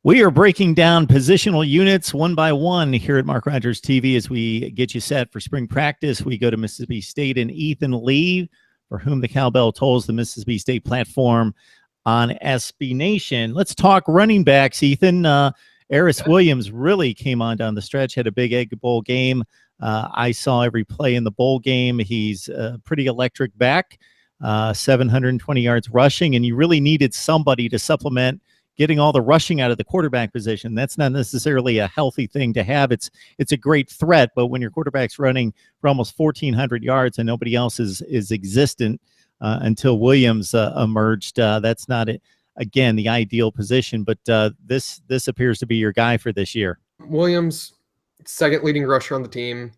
We are breaking down positional units one by one here at Mark Rogers TV as we get you set for spring practice. We go to Mississippi State and Ethan Lee, for whom the cowbell tolls, the Mississippi State platform on SB Nation. Let's talk running backs, Ethan. Aeris Williams really came on down the stretch, had a big Egg Bowl game. I saw every play in the bowl game. He's a pretty electric back, 720 yards rushing, and you really needed somebody to supplement getting all the rushing out of the quarterback position. That's not necessarily a healthy thing to have. It's a great threat, but when your quarterback's running for almost 1,400 yards and nobody else is existent until Williams emerged, that's not, again, the ideal position. But this appears to be your guy for this year. Williams, second leading rusher on the team.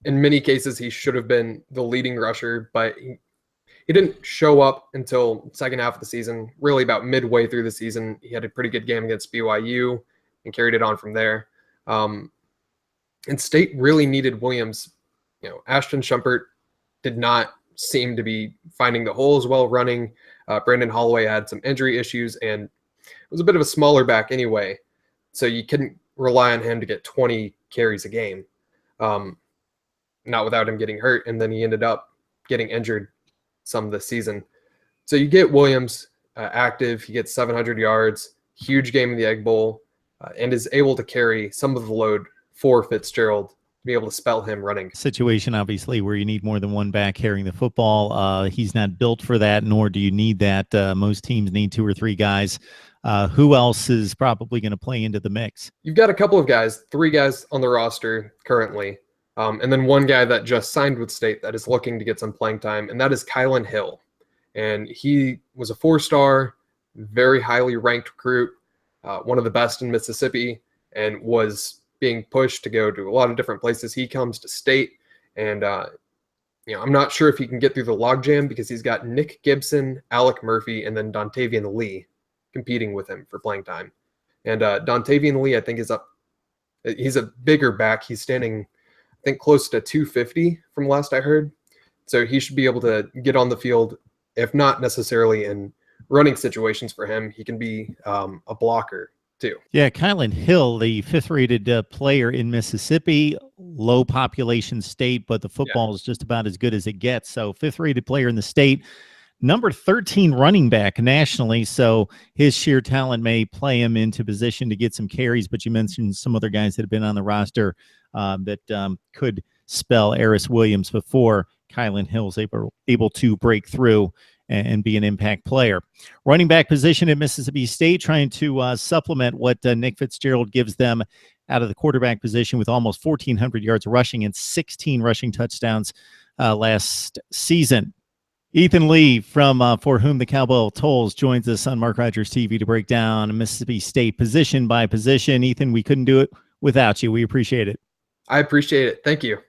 In many cases, he should have been the leading rusher, but he didn't show up until second half of the season, really about midway through the season. He had a pretty good game against BYU and carried it on from there. And State really needed Williams. Ashton Shumpert did not seem to be finding the holes while running. Brandon Holloway had some injury issues and was a bit of a smaller back anyway, so you couldn't rely on him to get 20 carries a game, not without him getting hurt, and then he ended up getting injured some this season. So you get Williams active, he gets 700 yards, huge game in the Egg Bowl, and is able to carry some of the load for Fitzgerald to be able to spell him running. Situation, obviously, where you need more than one back carrying the football. He's not built for that, nor do you need that. Most teams need 2 or 3 guys. Who else is probably going to play into the mix? You've got a couple of guys, 3 guys on the roster currently. And then one guy that just signed with State that is looking to get some playing time, and that is Kylin Hill. And he was a 4-star, very highly ranked recruit, one of the best in Mississippi, and was being pushed to go to a lot of different places. He comes to State, and I'm not sure if he can get through the logjam because he's got Nick Gibson, Alec Murphy, and then Dontavian Lee competing with him for playing time. And Dontavian Lee, I think, is up. He's a bigger back. He's standing, I think, close to 250 from last I heard. So he should be able to get on the field, if not necessarily in running situations for him. He can be a blocker too. Yeah, Kylin Hill, the 5th-rated player in Mississippi, low population state, but the football is just about as good as it gets. So 5th-rated player in the state, number 13 running back nationally. So his sheer talent may play him into position to get some carries, but you mentioned some other guys that have been on the roster that could spell Aeris Williams before Kylin Hill's able to break through and be an impact player. Running back position at Mississippi State, trying to supplement what Nick Fitzgerald gives them out of the quarterback position with almost 1,400 yards rushing and 16 rushing touchdowns last season. Ethan Lee from For Whom the Cowbell Tolls joins us on Mark Rogers TV to break down Mississippi State position by position. Ethan, we couldn't do it without you. We appreciate it. I appreciate it. Thank you.